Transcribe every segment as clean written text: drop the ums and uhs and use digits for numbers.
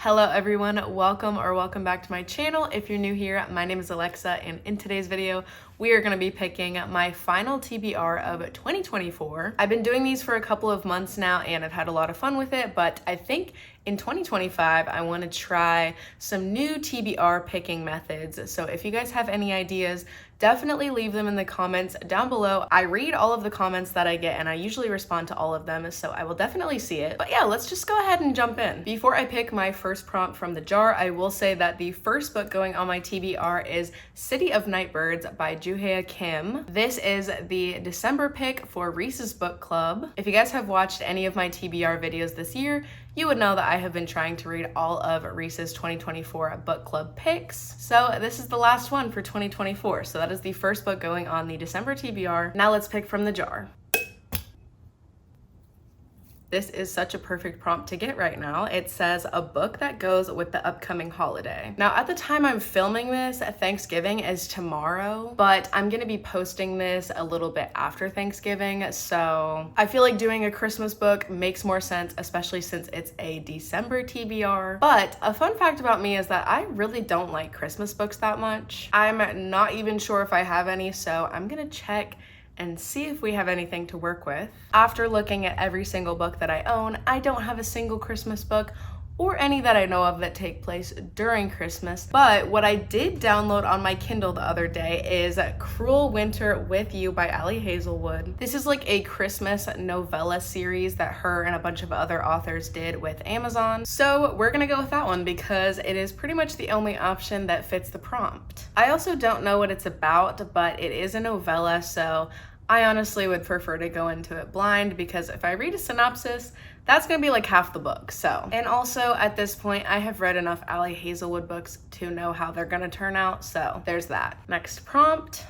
Hello everyone, welcome back to my channel. If you're new here, my name is Alexa, and in today's video, we are gonna be picking my final TBR of 2024. I've been doing these for a couple of months now and I've had a lot of fun with it, but I think in 2025, I wanna try some new TBR picking methods. So if you guys have any ideas, definitely leave them in the comments down below. I read all of the comments that I get and I usually respond to all of them, so I will definitely see it. But yeah, let's just go ahead and jump in. Before I pick my first prompt from the jar, I will say that the first book going on my TBR is City of Nightbirds by Juhea Kim. This is the December pick for Reese's Book Club. If you guys have watched any of my TBR videos this year, you would know that I have been trying to read all of Reese's 2024 book club picks. So this is the last one for 2024. So that is the first book going on the December TBR. Now let's pick from the jar. This is such a perfect prompt to get right now. It says a book that goes with the upcoming holiday. Now at the time I'm filming this, Thanksgiving is tomorrow, but I'm gonna be posting this a little bit after Thanksgiving. So I feel like doing a Christmas book makes more sense, especially since it's a December TBR. But a fun fact about me is that I really don't like Christmas books that much. I'm not even sure if I have any, so I'm gonna check and see if we have anything to work with. After looking at every single book that I own, I don't have a single Christmas book or any that I know of that take place during Christmas. But what I did download on my Kindle the other day is Cruel Winter with You by Ali Hazelwood. This is like a Christmas novella series that her and a bunch of other authors did with Amazon. So we're gonna go with that one because it is pretty much the only option that fits the prompt. I also don't know what it's about, but it is a novella, so I honestly would prefer to go into it blind because if I read a synopsis, that's gonna be like half the book, so. And also at this point, I have read enough Ali Hazelwood books to know how they're gonna turn out, so there's that. Next prompt.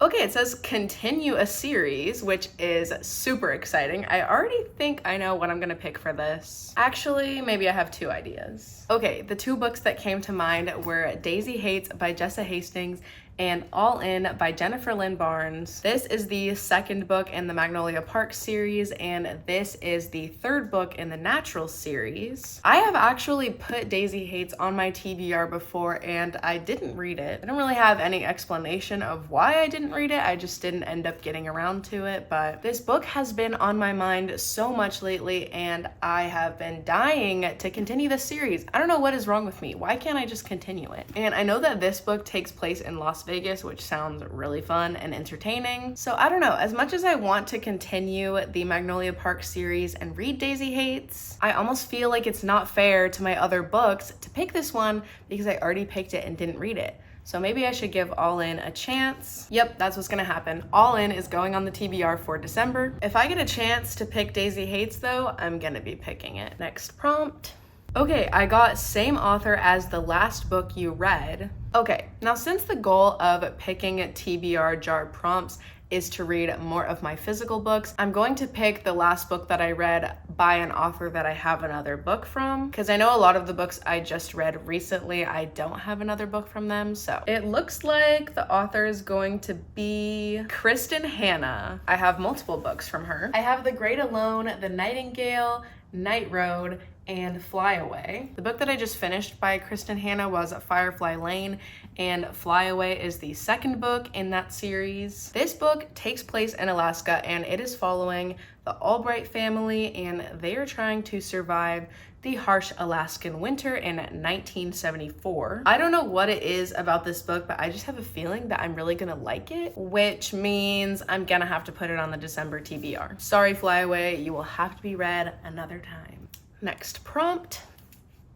Okay, it says continue a series, which is super exciting. I already think I know what I'm gonna pick for this. Actually, maybe I have two ideas. Okay, the two books that came to mind were Daisy Haites by Jessa Hastings and All In by Jennifer Lynn Barnes. This is the second book in the Magnolia Park series, and this is the third book in the Natural series. I have actually put Daisy Haites on my TBR before, and I didn't read it. I don't really have any explanation of why I didn't read it. I just didn't end up getting around to it, but this book has been on my mind so much lately, and I have been dying to continue this series. I don't know what is wrong with me. Why can't I just continue it? And I know that this book takes place in Las Vegas, which sounds really fun and entertaining. So I don't know, as much as I want to continue the Magnolia Park series and read Daisy Haites, I almost feel like it's not fair to my other books to pick this one because I already picked it and didn't read it. So maybe I should give All In a chance. Yep, that's what's gonna happen. All In is going on the TBR for December. If I get a chance to pick Daisy Haites though, I'm gonna be picking it. Next prompt. Okay, I got same author as the last book you read. Okay, now since the goal of picking TBR jar prompts is to read more of my physical books, I'm going to pick the last book that I read by an author that I have another book from, because I know a lot of the books I just read recently, I don't have another book from them. So it looks like the author is going to be Kristin Hannah. I have multiple books from her. I have The Great Alone, The Nightingale, Night Road, and Fly Away. The book that I just finished by Kristin Hannah was Firefly Lane, and Fly Away is the second book in that series. This book takes place in Alaska, and it is following the Albright family, and they are trying to survive the harsh Alaskan winter in 1974. I don't know what it is about this book, but I just have a feeling that I'm really gonna like it, which means I'm gonna have to put it on the December TBR. Sorry, Fly Away, you will have to be read another time. Next prompt.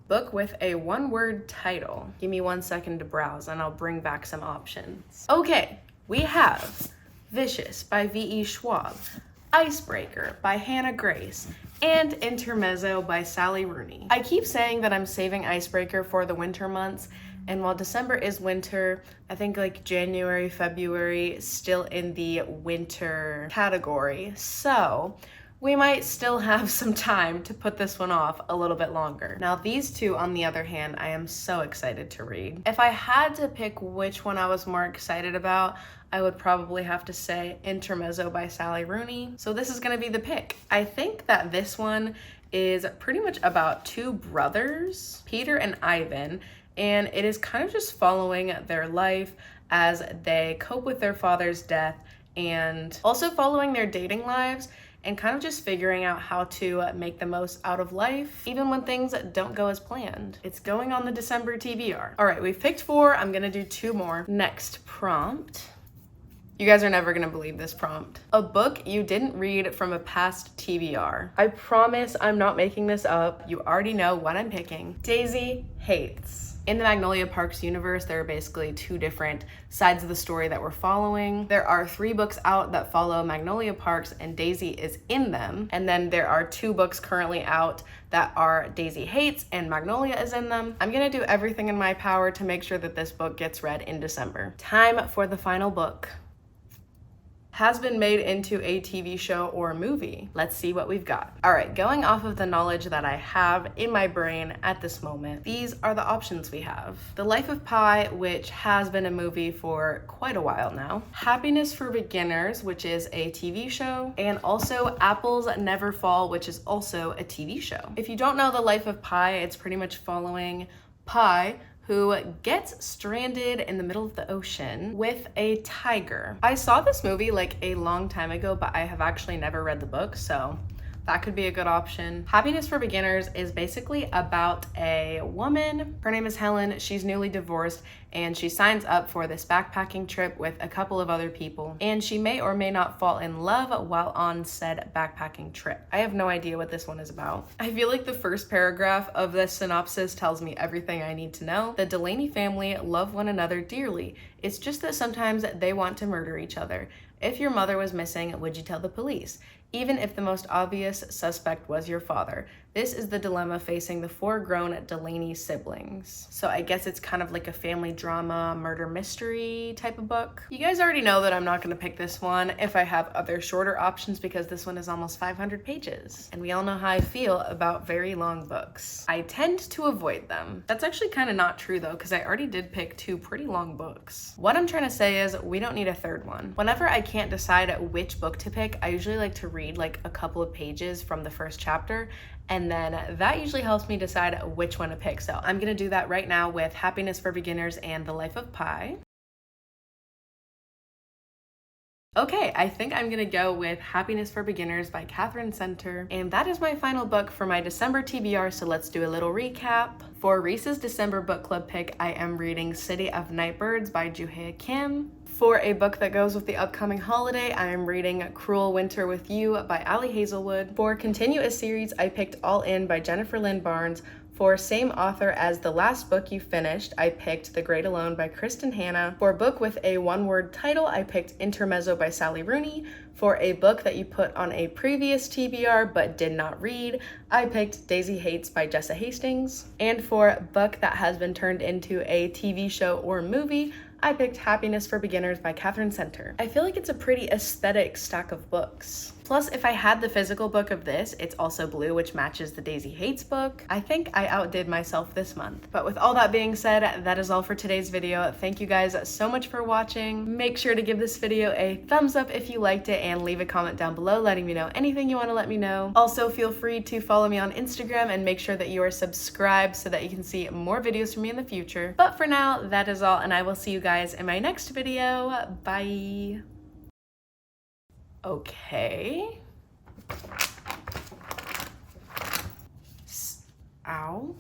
Book with a one-word title. Give me 1 second to browse and I'll bring back some options. Okay, we have Vicious by V.E. Schwab, Icebreaker by Hannah Grace, and Intermezzo by Sally Rooney. I keep saying that I'm saving Icebreaker for the winter months, and while December is winter, I think like January, February, still in the winter category. So we might still have some time to put this one off a little bit longer. Now these two, on the other hand, I am so excited to read. If I had to pick which one I was more excited about, I would probably have to say Intermezzo by Sally Rooney. So this is gonna be the pick. I think that this one is pretty much about two brothers, Peter and Ivan, and it is kind of just following their life as they cope with their father's death and also following their dating lives and kind of just figuring out how to make the most out of life, even when things don't go as planned. It's going on the December TBR. All right, we've picked 4. I'm gonna do 2 more. Next prompt. You guys are never gonna believe this prompt. A book you didn't read from a past TBR. I promise I'm not making this up. You already know what I'm picking. Daisy Haites. In the Magnolia Parks universe, there are basically 2 different sides of the story that we're following. There are 3 books out that follow Magnolia Parks and Daisy is in them. And then there are 2 books currently out that are Daisy Haites and Magnolia is in them. I'm gonna do everything in my power to make sure that this book gets read in December. Time for the final book. Has been made into a TV show or movie. Let's see what we've got. All right, going off of the knowledge that I have in my brain at this moment, these are the options we have. The Life of Pi, which has been a movie for quite a while now. Happiness for Beginners, which is a TV show. And also Apples Never Fall, which is also a TV show. If you don't know The Life of Pi, it's pretty much following Pi, who gets stranded in the middle of the ocean with a tiger. I saw this movie like a long time ago, but I have actually never read the book, so that could be a good option. Happiness for Beginners is basically about a woman. Her name is Helen. She's newly divorced and she signs up for this backpacking trip with a couple of other people. And she may or may not fall in love while on said backpacking trip. I have no idea what this one is about. I feel like the first paragraph of this synopsis tells me everything I need to know. The Delaney family love one another dearly. It's just that sometimes they want to murder each other. If your mother was missing, would you tell the police? Even if the most obvious suspect was your father. This is the dilemma facing the 4 grown Delaney siblings. So I guess it's kind of like a family drama, murder mystery type of book. You guys already know that I'm not gonna pick this one if I have other shorter options because this one is almost 500 pages. And we all know how I feel about very long books. I tend to avoid them. That's actually kind of not true though, because I already did pick 2 pretty long books. What I'm trying to say is we don't need a third one. Whenever I can't decide which book to pick, I usually like to read like a couple of pages from the first chapter, and then that usually helps me decide which one to pick. So I'm gonna do that right now with Happiness for Beginners and The Life of Pi. Okay, I think I'm gonna go with Happiness for Beginners by Katherine Center. And that is my final book for my December TBR, so let's do a little recap. For Reese's December book club pick, I am reading City of Nightbirds by Juhea Kim. For a book that goes with the upcoming holiday, I am reading Cruel Winter with You by Ali Hazelwood. For Continue a Series, I picked All In by Jennifer Lynn Barnes. For same author as the last book you finished, I picked The Great Alone by Kristin Hannah. For a book with a one-word title, I picked Intermezzo by Sally Rooney. For a book that you put on a previous TBR but did not read, I picked Daisy Haites by Jessa Hastings. And for a book that has been turned into a TV show or movie, I picked Happiness for Beginners by Katherine Center. I feel like it's a pretty aesthetic stack of books. Plus, if I had the physical book of this, it's also blue, which matches the Daisy Haites book. I think I outdid myself this month. But with all that being said, that is all for today's video. Thank you guys so much for watching. Make sure to give this video a thumbs up if you liked it and leave a comment down below letting me know anything you want to let me know. Also, feel free to follow me on Instagram and make sure that you are subscribed so that you can see more videos from me in the future. But for now, that is all, and I will see you guys in my next video. Bye. Okay. Ow.